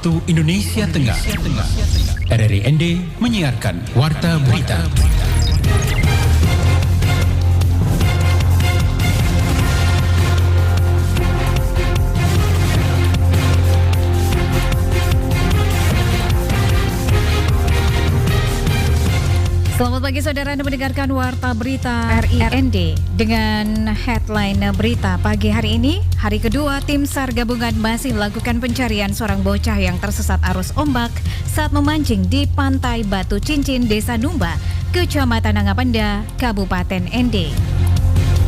waktu Indonesia Tengah. RRI ND menyiarkan Warta Berita. Selamat pagi saudara, Anda mendengarkan Warta Berita RRI dengan headline berita pagi hari ini. Hari kedua tim SAR gabungan masih melakukan pencarian seorang bocah yang tersesat arus ombak saat memancing di Pantai Batu Cincin, Desa Numba, Kecamatan Nangapenda, Kabupaten ND.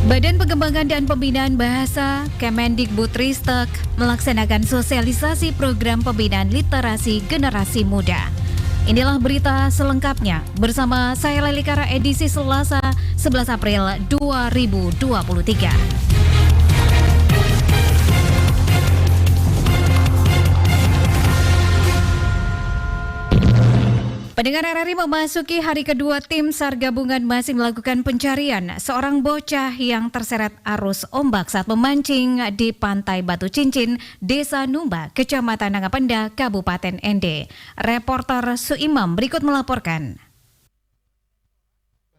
Badan Pengembangan dan Pembinaan Bahasa Kemendikbudristek melaksanakan sosialisasi program pembinaan literasi generasi muda. Inilah berita selengkapnya bersama saya Lelikara edisi Selasa 11 April 2023. Pendengar RRI, memasuki hari kedua tim SAR gabungan masih melakukan pencarian seorang bocah yang terseret arus ombak saat memancing di Pantai Batu Cincin, Desa Numba, Kecamatan Nangapenda, Kabupaten ND. Reporter Suimam berikut melaporkan.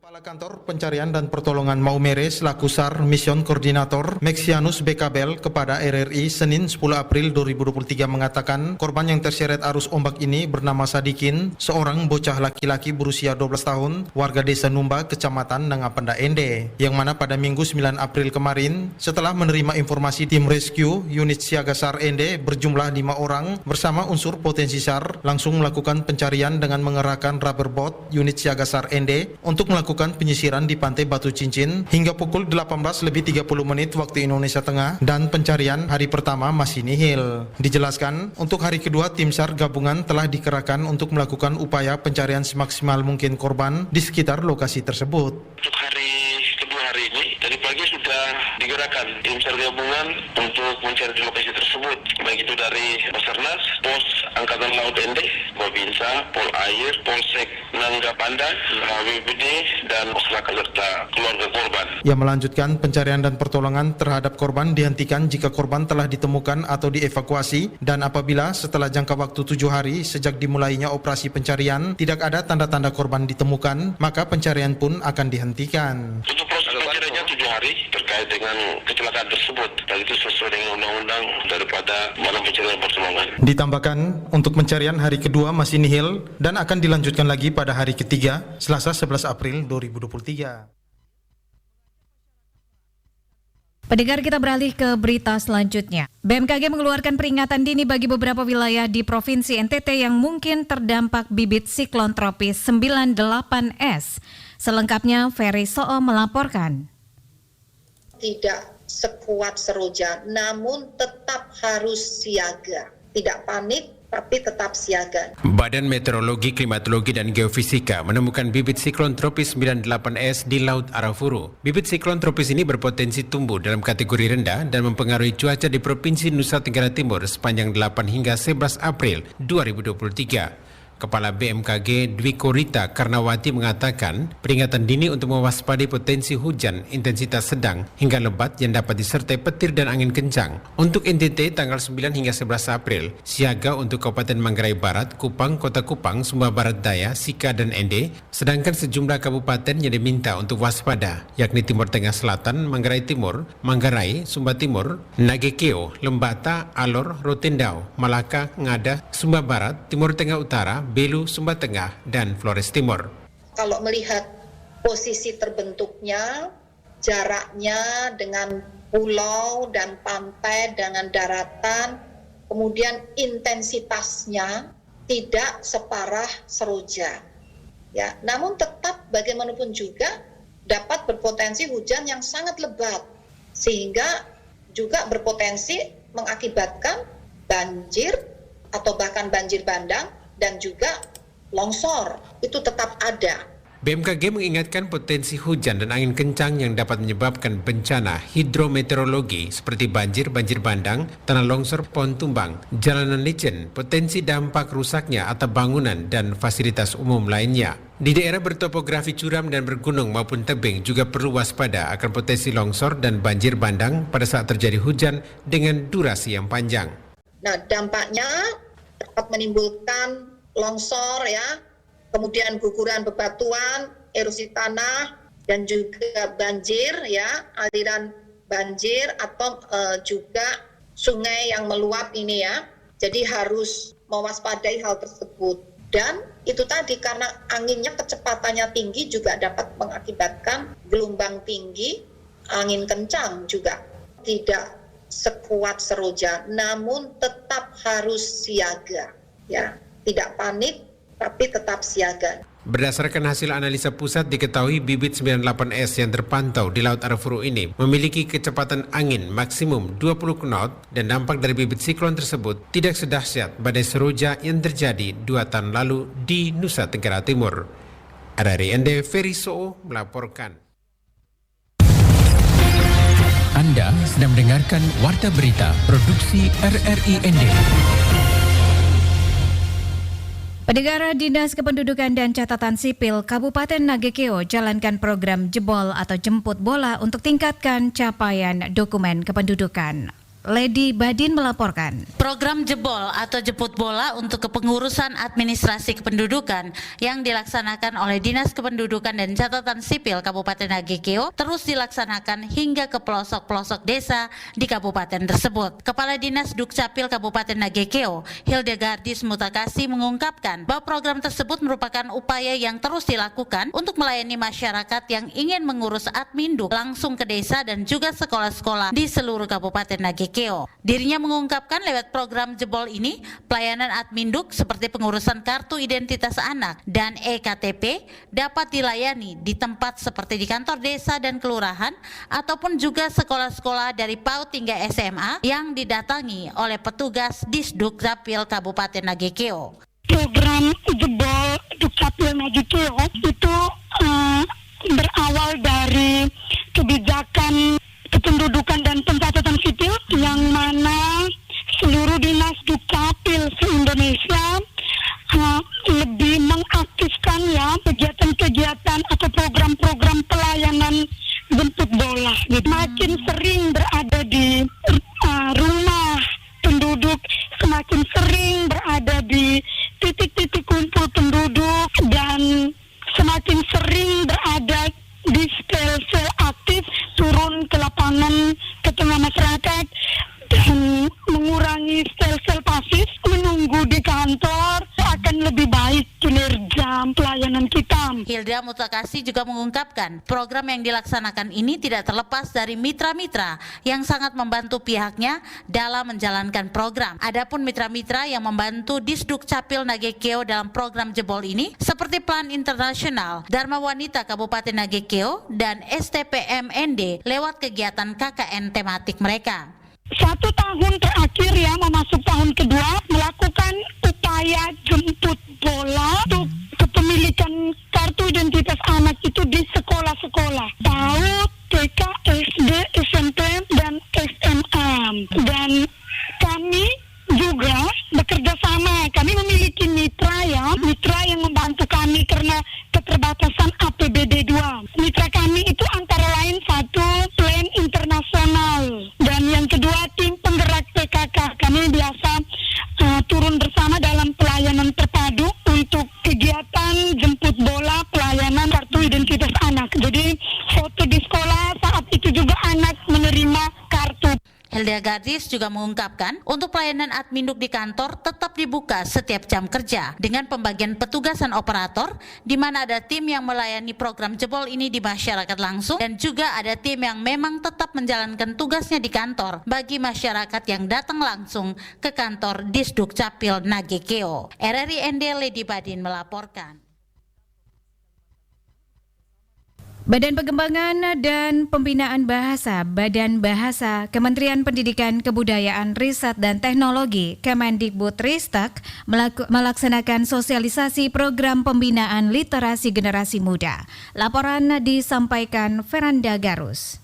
Kepala Kantor Pencarian dan Pertolongan Maumere selaku SAR Mission Koordinator Mexianus Bekabel kepada RRI Senin 10 April 2023 mengatakan korban yang terseret arus ombak ini bernama Sadikin, seorang bocah laki-laki berusia 12 tahun, warga Desa Numba, Kecamatan Nangapenda ND, yang mana pada Minggu 9 April kemarin setelah menerima informasi tim rescue unit siaga SAR ND berjumlah 5 orang bersama unsur potensi SAR langsung melakukan pencarian dengan mengerahkan rubber boat unit siaga SAR ND untuk melakukan penyisiran di Pantai Batu Cincin hingga pukul 18:30 waktu Indonesia Tengah, dan pencarian hari pertama masih nihil. Dijelaskan, untuk hari kedua tim SAR gabungan telah dikerahkan untuk melakukan upaya pencarian semaksimal mungkin korban di sekitar lokasi tersebut. Untuk hari kedua hari ini, tadi pagi sudah digerakkan tim SAR gabungan untuk mencari di lokasi tersebut, baik itu dari Basarnas, Pos Angkatan Laut ND, Babinsa, Pol Air, Polsek Nangapanda, BPD, dan masyarakat serta keluarga korban. Ia melanjutkan pencarian dan pertolongan terhadap korban dihentikan jika korban telah ditemukan atau dievakuasi, dan apabila setelah jangka waktu 7 hari sejak dimulainya operasi pencarian tidak ada tanda-tanda korban ditemukan, maka pencarian pun akan dihentikan. Untuk proses pencariannya 7 hari terkait dengan kecelakaan tersebut, dan itu sesuai dengan undang-undang daripada Badan Pencarian dan Pertolongan. Ditambahkan, untuk pencarian hari kedua masih nihil dan akan dilanjutkan lagi pada hari ketiga, Selasa 11 April 2023. Pendengar, kita beralih ke berita selanjutnya. BMKG mengeluarkan peringatan dini bagi beberapa wilayah di Provinsi NTT yang mungkin terdampak bibit siklon tropis 98S. Selengkapnya, Ferry Soo melaporkan. Tidak sekuat Seroja, namun tetap harus siaga. Tidak panik, tapi tetap siaga. Badan Meteorologi, Klimatologi, dan Geofisika menemukan bibit siklon tropis 98S di Laut Arafuru. Bibit siklon tropis ini berpotensi tumbuh dalam kategori rendah dan mempengaruhi cuaca di Provinsi Nusa Tenggara Timur sepanjang 8 hingga 11 April 2023. Kepala BMKG Dwi Korita Karnawati mengatakan peringatan dini untuk mewaspadai potensi hujan intensitas sedang hingga lebat yang dapat disertai petir dan angin kencang. Untuk NTT tanggal 9 hingga 11 April, siaga untuk Kabupaten Manggarai Barat, Kupang, Kota Kupang, Sumba Barat Daya, Sika, dan ND, sedangkan sejumlah kabupaten yang diminta untuk waspada, yakni Timur Tengah Selatan, Manggarai Timur, Manggarai, Sumba Timur, Nagekeo, Lembata, Alor, Rotendau, Malaka, Ngada, Sumba Barat, Timur Tengah Utara, Belu, Sumba Tengah, dan Flores Timur. Kalau melihat posisi terbentuknya, jaraknya dengan pulau dan pantai dengan daratan, kemudian intensitasnya tidak separah Seroja. Ya, namun tetap bagaimanapun juga dapat berpotensi hujan yang sangat lebat, sehingga juga berpotensi mengakibatkan banjir atau bahkan banjir bandang dan juga longsor. Itu tetap ada. BMKG mengingatkan potensi hujan dan angin kencang yang dapat menyebabkan bencana hidrometeorologi seperti banjir, banjir bandang, tanah longsor, pohon tumbang, jalanan licin, potensi dampak rusaknya atap bangunan dan fasilitas umum lainnya. Di daerah bertopografi curam dan bergunung maupun tebing juga perlu waspada akan potensi longsor dan banjir bandang pada saat terjadi hujan dengan durasi yang panjang. Nah, dampaknya dapat menimbulkan longsor ya, kemudian guguran bebatuan, erosi tanah, dan juga banjir ya, aliran banjir atau juga sungai yang meluap ini ya. Jadi harus mewaspadai hal tersebut. Dan itu tadi karena anginnya kecepatannya tinggi juga dapat mengakibatkan gelombang tinggi, angin kencang juga. Tidak sekuat Seroja, namun tetap harus siaga ya. Tidak panik tapi tetap siaga. Berdasarkan hasil analisa pusat diketahui bibit 98S yang terpantau di Laut Arafuru ini memiliki kecepatan angin maksimum 20 knot dan dampak dari bibit siklon tersebut tidak sedahsyat badai Seroja yang terjadi 2 tahun lalu di Nusa Tenggara Timur. RRI ND Ferry Soo melaporkan. Anda sedang mendengarkan Warta Berita Produksi RRI ND. Pendengar, Dinas Kependudukan dan Catatan Sipil Kabupaten Nagekeo jalankan program jebol atau jemput bola untuk tingkatkan capaian dokumen kependudukan. Lady Badin melaporkan. Program jebol atau jemput bola untuk kepengurusan administrasi kependudukan yang dilaksanakan oleh Dinas Kependudukan dan Catatan Sipil Kabupaten Nagekeo terus dilaksanakan hingga ke pelosok-pelosok desa di kabupaten tersebut. Kepala Dinas Dukcapil Kabupaten Nagekeo, Hildegardis Mutakasi mengungkapkan bahwa program tersebut merupakan upaya yang terus dilakukan untuk melayani masyarakat yang ingin mengurus adminduk langsung ke desa dan juga sekolah-sekolah di seluruh Kabupaten Nagekeo. Dirinya mengungkapkan lewat program jebol ini, pelayanan adminduk seperti pengurusan kartu identitas anak dan EKTP dapat dilayani di tempat seperti di kantor desa dan kelurahan ataupun juga sekolah-sekolah dari PAUD hingga SMA yang didatangi oleh petugas Disdukcapil Kabupaten Nagekeo. Program jebol Dukcapil Nagekeo itu berawal dari kebijakan kependudukan dan pencatatan sipil yang mana seluruh dinas Dukcapil se-Indonesia lebih mengaktifkan ya kegiatan-kegiatan atau program-program pelayanan jemput bola. Semakin sering berada di rumah penduduk, semakin sering berada di titik-titik kumpul penduduk dan semakin sering berada di sel-sel aktif, turun ke lapangan ke tengah masyarakat dan mengurangi sel-sel pasif menunggu di kantor akan lebih baik kinerja pelayanan kita. Hilda Mutakasi juga mengungkapkan program yang dilaksanakan ini tidak terlepas dari mitra-mitra yang sangat membantu pihaknya dalam menjalankan program. Adapun mitra-mitra yang membantu Disdukcapil Nagekeo dalam program jebol ini seperti Plan Internasional, Dharma Wanita Kabupaten Nagekeo dan STPMND lewat kegiatan KKN tematik mereka. 1 tahun terakhir ya memasuki tahun kedua melakukan upaya jemput bola untuk kepemilikan kartu identitas anak itu di sekolah-sekolah PAUD, TK, SD, SMP dan SMA. Dan kami juga bekerja sama. Kami memiliki mitra yang membantu kami karena keterbatasan APBD 2. Mitra kami itu antara lain 1 Plan Internasional dan yang kedua tim penggerak PKK. Kami biasa turun bersama dalam pelayanan terpadu untuk kegiatan jemput bola pelayanan kartu identitas anak. Jadi foto di sekolah saat itu juga anak menerima kartu. Hildegardis juga mengungkapkan untuk pelayanan adminduk di kantor tetap dibuka setiap jam kerja dengan pembagian petugasan operator di mana ada tim yang melayani program jebol ini di masyarakat langsung dan juga ada tim yang memang tetap menjalankan tugasnya di kantor bagi masyarakat yang datang langsung ke kantor Disdukcapil Nagekeo. RRI ND Lady Badin melaporkan. Badan Pengembangan dan Pembinaan Bahasa Badan Bahasa Kementerian Pendidikan Kebudayaan Riset dan Teknologi Kemendikbudristek melaksanakan sosialisasi program pembinaan literasi generasi muda. Laporan disampaikan Veranda Garus.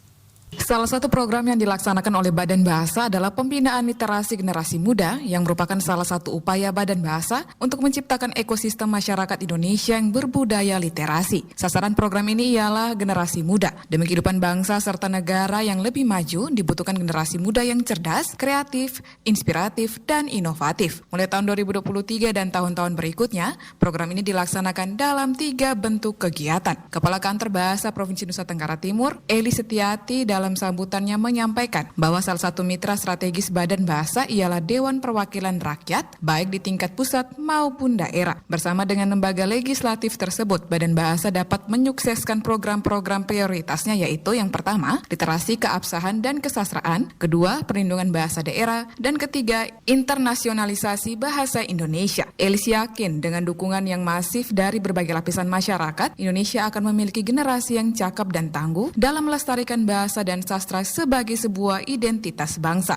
Salah satu program yang dilaksanakan oleh Badan Bahasa adalah pembinaan literasi generasi muda yang merupakan salah satu upaya Badan Bahasa untuk menciptakan ekosistem masyarakat Indonesia yang berbudaya literasi. Sasaran program ini ialah generasi muda. Demi kehidupan bangsa serta negara yang lebih maju, dibutuhkan generasi muda yang cerdas, kreatif, inspiratif, dan inovatif. Mulai tahun 2023 dan tahun-tahun berikutnya, program ini dilaksanakan dalam 3 bentuk kegiatan. Kepala Kantor Bahasa Provinsi Nusa Tenggara Timur, Eli Setiati, dalam sambutannya menyampaikan bahwa salah satu mitra strategis Badan Bahasa ialah Dewan Perwakilan Rakyat, baik di tingkat pusat maupun daerah. Bersama dengan lembaga legislatif tersebut, Badan Bahasa dapat menyukseskan program-program prioritasnya, yaitu yang pertama, literasi keabsahan dan kesastraan, kedua, perlindungan bahasa daerah, dan ketiga, internasionalisasi bahasa Indonesia. Elis yakin dengan dukungan yang masif dari berbagai lapisan masyarakat, Indonesia akan memiliki generasi yang cakap dan tangguh dalam melestarikan bahasa dan sastra sebagai sebuah identitas bangsa.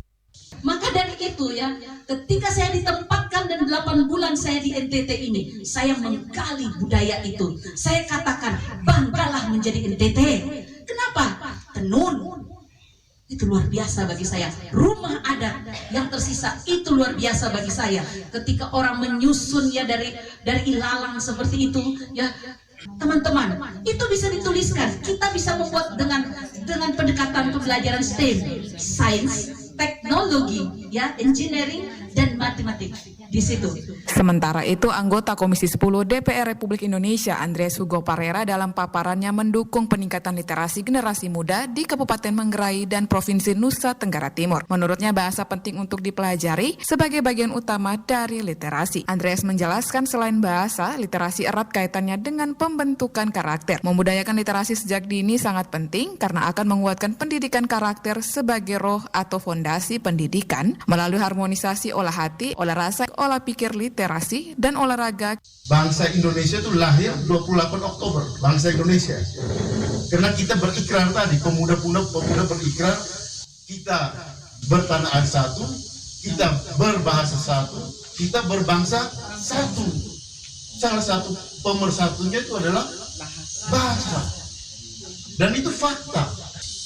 Maka dari itu ya, ketika saya ditempatkan dan 8 bulan saya di NTT ini, saya menggali budaya itu. Saya katakan, banggalah menjadi NTT. Kenapa? Tenun. Itu luar biasa bagi saya. Rumah adat yang tersisa itu luar biasa bagi saya. Ketika orang menyusun ya dari ilalang seperti itu ya, teman-teman, itu bisa dituliskan. Kita bisa membuat dengan pendekatan pembelajaran STEM, sains, teknologi, ya, engineering dan matematik di situ. Sementara itu, anggota Komisi 10 DPR Republik Indonesia Andreas Hugo Parera dalam paparannya mendukung peningkatan literasi generasi muda di Kabupaten Manggarai dan Provinsi Nusa Tenggara Timur. Menurutnya bahasa penting untuk dipelajari sebagai bagian utama dari literasi. Andreas menjelaskan selain bahasa, literasi erat kaitannya dengan pembentukan karakter. Membudayakan literasi sejak dini sangat penting karena akan menguatkan pendidikan karakter sebagai roh atau fondasi pendidikan melalui harmonisasi olah hati, olah rasa, olah pikir literasi, dan olahraga. Bangsa Indonesia itu lahir 28 Oktober, bangsa Indonesia. Karena kita berikrar tadi, pemuda berikrar, kita bertanah air satu, kita berbahasa satu, kita berbangsa satu. Salah satu pemersatunya itu adalah bahasa. Dan itu fakta.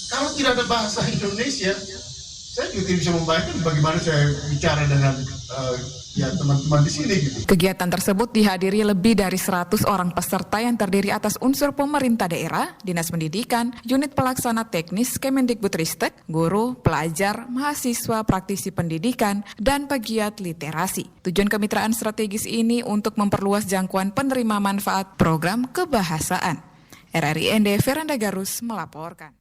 Kalau tidak ada bahasa Indonesia, saya juga tidak bisa membayangkan bagaimana saya bicara dengan teman-teman di sini gitu. Kegiatan tersebut dihadiri lebih dari 100 orang peserta yang terdiri atas unsur pemerintah daerah, dinas pendidikan, unit pelaksana teknis Kemendikbudristek, guru, pelajar, mahasiswa, praktisi pendidikan, dan pegiat literasi. Tujuan kemitraan strategis ini untuk memperluas jangkauan penerima manfaat program kebahasaan. RRI ND Veranda Garus melaporkan.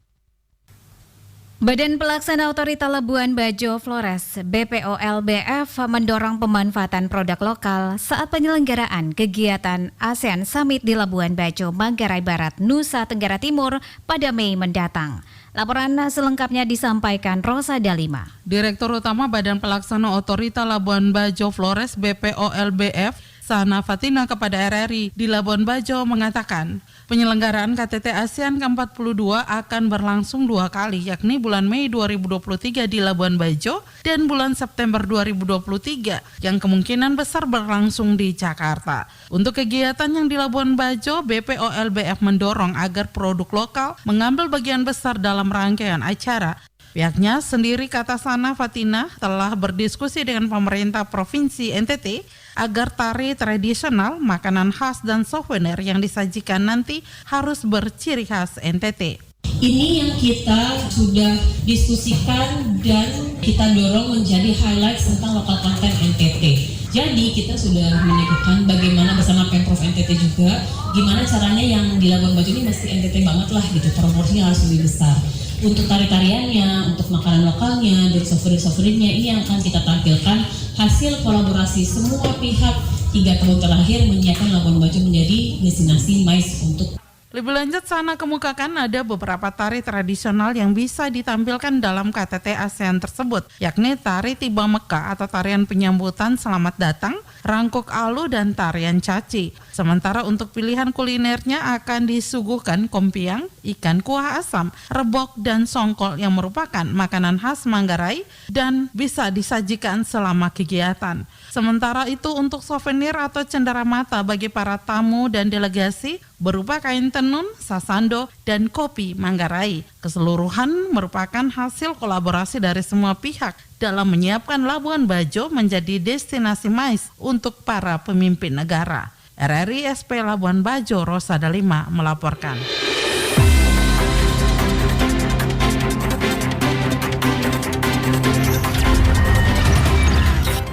Badan Pelaksana Otorita Labuan Bajo Flores BPOLBF mendorong pemanfaatan produk lokal saat penyelenggaraan kegiatan ASEAN Summit di Labuan Bajo, Manggarai Barat, Nusa Tenggara Timur pada Mei mendatang. Laporan selengkapnya disampaikan Rosa Dalima. Direktur Utama Badan Pelaksana Otorita Labuan Bajo Flores BPOLBF Sana Fatina kepada RRI di Labuan Bajo mengatakan, penyelenggaraan KTT ASEAN ke-42 akan berlangsung 2 kali, yakni bulan Mei 2023 di Labuan Bajo dan bulan September 2023 yang kemungkinan besar berlangsung di Jakarta. Untuk kegiatan yang di Labuan Bajo, BPOLBF mendorong agar produk lokal mengambil bagian besar dalam rangkaian acara. Pihaknya sendiri, kata Sana Fatina, telah berdiskusi dengan pemerintah Provinsi NTT agar tari tradisional, makanan khas dan souvenir yang disajikan nanti harus berciri khas NTT. Ini yang kita sudah diskusikan dan kita dorong menjadi highlight tentang lokal konten NTT. Jadi kita sudah menyebutkan bagaimana bersama Pemprov NTT juga, gimana caranya yang di Labuan Bajo ini mesti NTT banget lah gitu, proporsinya harus lebih besar. Untuk tari-tariannya, untuk makanan lokalnya, dan souvenir-souvenirnya ini yang akan kita tampilkan hasil kolaborasi semua pihak 3 tahun terakhir menyiapkan Labuan Bajo menjadi destinasi MICE untuk. Lebih lanjut, Sana kemukakan ada beberapa tari tradisional yang bisa ditampilkan dalam KTT ASEAN tersebut, yakni tari Tiba Mekah atau tarian penyambutan selamat datang, rangkuk alu, dan tarian caci. Sementara untuk pilihan kulinernya akan disuguhkan kompiang, ikan kuah asam, rebok, dan songkol yang merupakan makanan khas Manggarai dan bisa disajikan selama kegiatan. Sementara itu untuk souvenir atau cenderamata bagi para tamu dan delegasi, berupa kain tenun, sasando, dan kopi Manggarai. Keseluruhan merupakan hasil kolaborasi dari semua pihak dalam menyiapkan Labuan Bajo menjadi destinasi mais untuk para pemimpin negara. RRI SP Labuan Bajo, Rosada 5 melaporkan.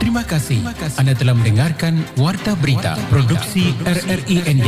Terima kasih. Anda telah mendengarkan Warta Berita Produksi RRI ND.